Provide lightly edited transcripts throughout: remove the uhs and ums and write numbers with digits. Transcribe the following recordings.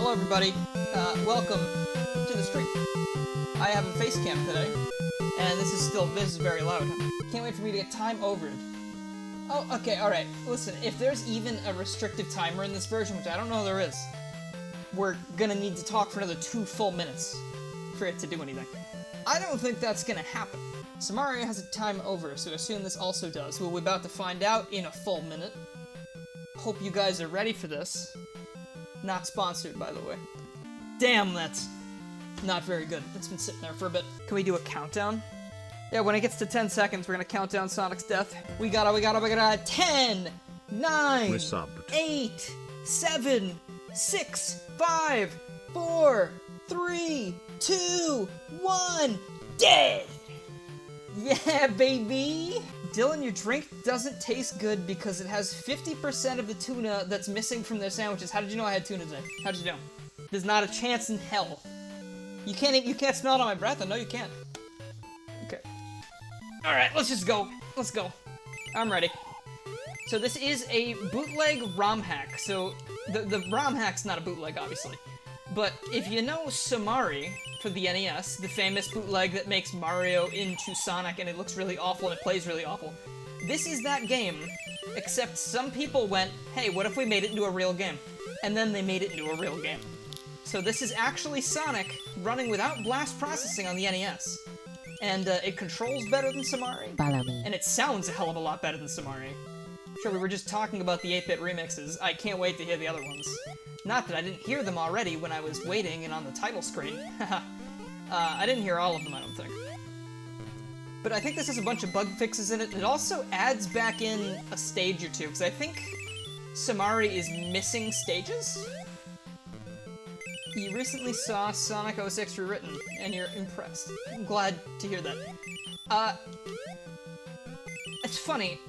Hello everybody, welcome to the stream. I have a face cam today, and this is very loud. Can't wait for me to get time overed. Oh, okay, alright, listen, if there's even a restrictive timer in this version, which I don't know there is, we're gonna need to talk for another 2 full minutes for it to do anything. I don't think that's gonna happen. Somari has a time over, so assume this also does. We're about to find out in a full minute. Hope you guys are ready for this. Not sponsored, by the way. Damn, that's not very good. It's been sitting there for a bit. Can we do a countdown? Yeah, when it gets to 10 seconds, we're gonna count down Sonic's death. We gotta 10, 9, Resubbed. 8, 7, 6, 5, 4, 3, 2, 1, dead! Yeah, baby! Dylan, your drink doesn't taste good because it has 50% of the tuna that's missing from their sandwiches. How did you know I had tuna today? How did you know? There's not a chance in hell. You can't smell it on my breath. I know you can't. Okay. Alright, let's just go. Let's go. I'm ready. So this is a bootleg ROM hack. So the ROM hack's not a bootleg, obviously. But if you know Somari for the NES, the famous bootleg that makes Mario into Sonic and it looks really awful and it plays really awful, this is that game, except some people went, hey, what if we made it into a real game? And then they made it into a real game. So this is actually Sonic running without blast processing on the NES. And it controls better than Somari. Follow me. And it sounds a hell of a lot better than Somari. Sure, we were just talking about the 8-bit remixes. I can't wait to hear the other ones. Not that I didn't hear them already when I was waiting and on the title screen. I didn't hear all of them, I don't think. But I think this has a bunch of bug fixes in it. It also adds back in a stage or two, because I think Somari is missing stages? You recently saw Sonic 06 rewritten, and you're impressed. I'm glad to hear that. It's funny.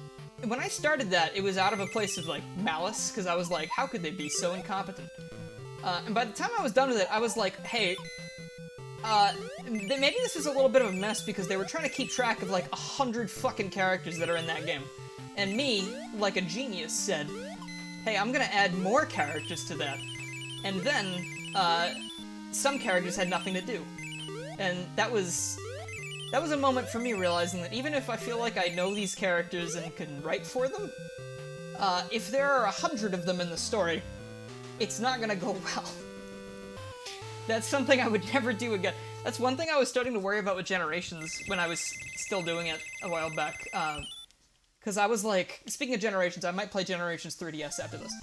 When I started that, it was out of a place of, like, malice, because I was like, how could they be so incompetent? And by the time I was done with it, I was like, hey, maybe this is a little bit of a mess because they were trying to keep track of, like, 100 fucking characters that are in that game. And me, like a genius, said, hey, I'm gonna add more characters to that. And then, some characters had nothing to do. And that was a moment for me realizing that even if I feel like I know these characters and can write for them, if there are 100 of them in the story, it's not gonna go well. That's something I would never do again. That's one thing I was starting to worry about with Generations when I was still doing it a while back. Because I was like, speaking of Generations, I might play Generations 3DS after this.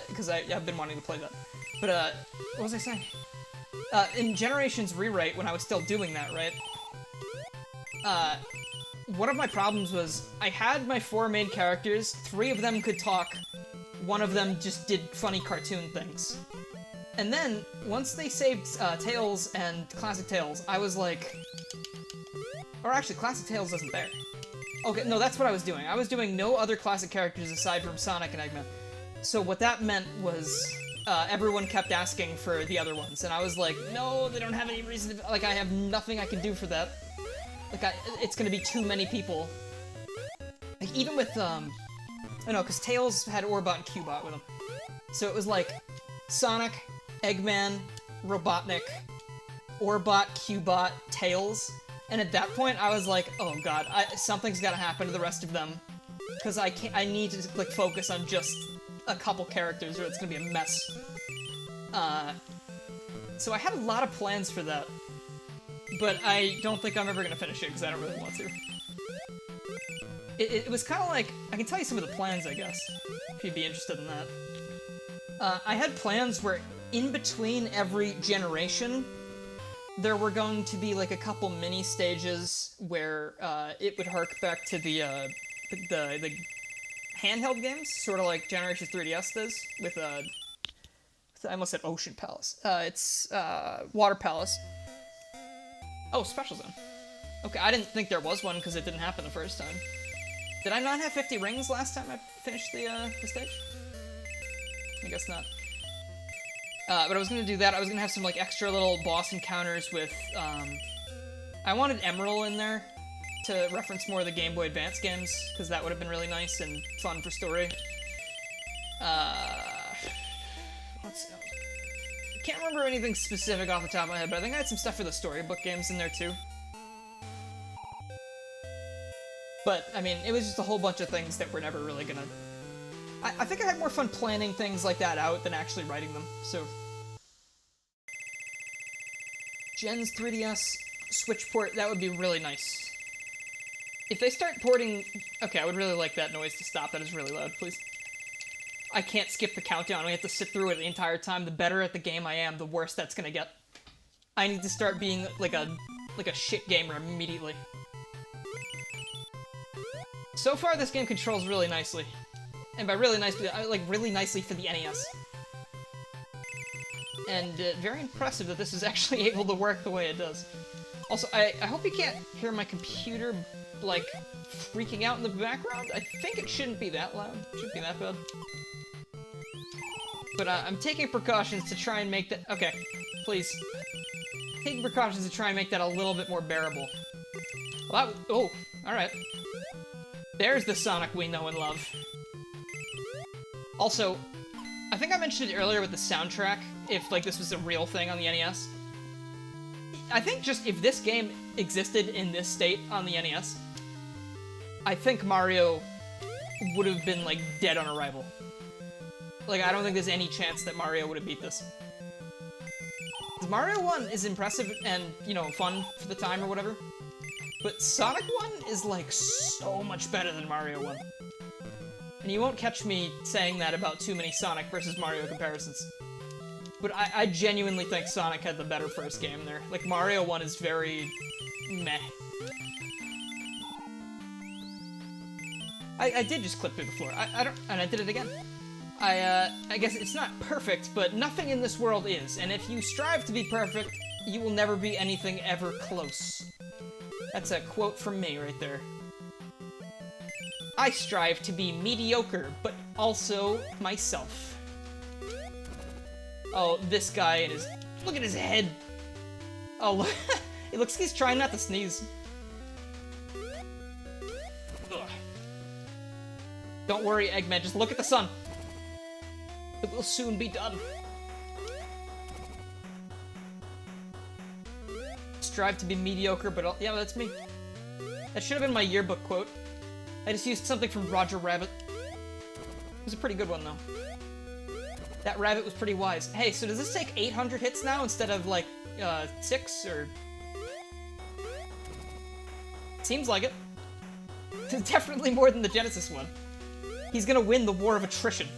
Because I've been wanting to play that. But, what was I saying? In Generations Rewrite, when I was still doing that, right? One of my problems was, I had my 4 main characters, 3 of them could talk, 1 of them just did funny cartoon things. And then, once they saved Tails and Classic Tails, I was like... Or actually, Classic Tails isn't there. Okay, no, that's what I was doing. I was doing no other classic characters aside from Sonic and Eggman. So what that meant was, everyone kept asking for the other ones, and I was like, no, they don't have any reason to... Like, I have nothing I can do for that. Like, it's gonna be too many people. Like, even with, I know, because Tails had Orbot and Cubot with him. So it was like, Sonic, Eggman, Robotnik, Orbot, Cubot, Tails. And at that point, I was like, oh god, something's gotta happen to the rest of them. Because I need to, like, focus on just a couple characters or it's gonna be a mess. So I had a lot of plans for that. But I don't think I'm ever gonna finish it, because I don't really want to. It was kind of like... I can tell you some of the plans, I guess, if you'd be interested in that. I had plans where, in between every generation, there were going to be, like, a couple mini-stages where it would hark back to the handheld games, sort of like Generations 3DS does, with, I almost said Ocean Palace. It's, Water Palace. Oh, Special Zone. Okay, I didn't think there was one because it didn't happen the first time. Did I not have 50 rings last time I finished the stage? I guess not. But I was gonna do that. I was gonna have some, like, extra little boss encounters with, I wanted Emerald in there to reference more of the Game Boy Advance games, because that would have been really nice and fun for story. What's can't remember anything specific off the top of my head, but I think I had some stuff for the storybook games in there too. But, I mean, it was just a whole bunch of things that were never really gonna... I think I had more fun planning things like that out than actually writing them, so... Gen's 3DS Switch port, that would be really nice. If they start porting... Okay, I would really like that noise to stop. That is really loud, please. I can't skip the countdown. I have to sit through it the entire time. The better at the game I am, the worse that's gonna get. I need to start being like a shit gamer immediately. So far, this game controls really nicely. And by really nicely, I like really nicely for the NES. And very impressive that this is actually able to work the way it does. Also, I hope you can't hear my computer, like, freaking out in the background. I think it shouldn't be that loud. It shouldn't be that bad. But I'm taking precautions to try and make that... Okay, please. Taking precautions to try and make that a little bit more bearable. Well, that... Oh, alright. There's the Sonic we know and love. Also, I think I mentioned it earlier with the soundtrack, if, like, this was a real thing on the NES. I think just if this game existed in this state on the NES, I think Mario would have been, like, dead on arrival. Like, I don't think there's any chance that Mario would have beat this. Mario 1 is impressive and, you know, fun for the time or whatever. But Sonic 1 is, like, so much better than Mario 1. And you won't catch me saying that about too many Sonic versus Mario comparisons. But I genuinely think Sonic had the better first game there. Like, Mario 1 is very... meh. I did just clip through the floor. I don't... And I did it again. I guess it's not perfect, but nothing in this world is. And if you strive to be perfect, you will never be anything ever close. That's a quote from me right there. I strive to be mediocre, but also myself. Oh, this guy and his... Look at his head! Oh, look. It looks like he's trying not to sneeze. Ugh. Don't worry, Eggman, just look at the sun. It will soon be done. Strive to be mediocre, but... Yeah, that's me. That should have been my yearbook quote. I just used something from Roger Rabbit. It was a pretty good one, though. That rabbit was pretty wise. Hey, so does this take 800 hits now instead of, like, 6, or... Seems like it. It's definitely more than the Genesis one. He's gonna win the war of attrition.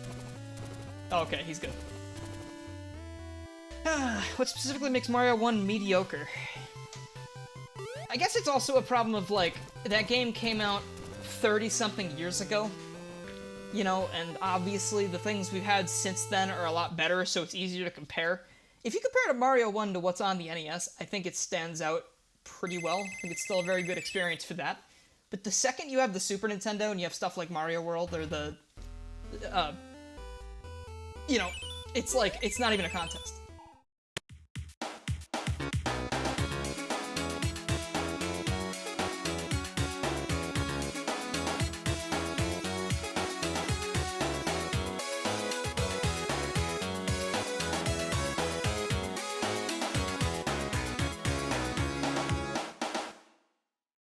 Oh, okay, he's good. What specifically makes Mario 1 mediocre? I guess it's also a problem of, like, that game came out 30-something years ago. You know, and obviously the things we've had since then are a lot better, so it's easier to compare. If you compare to Mario 1 to what's on the NES, I think it stands out pretty well. I think it's still a very good experience for that. But the second you have the Super Nintendo and you have stuff like Mario World or the... you know, it's like, it's not even a contest.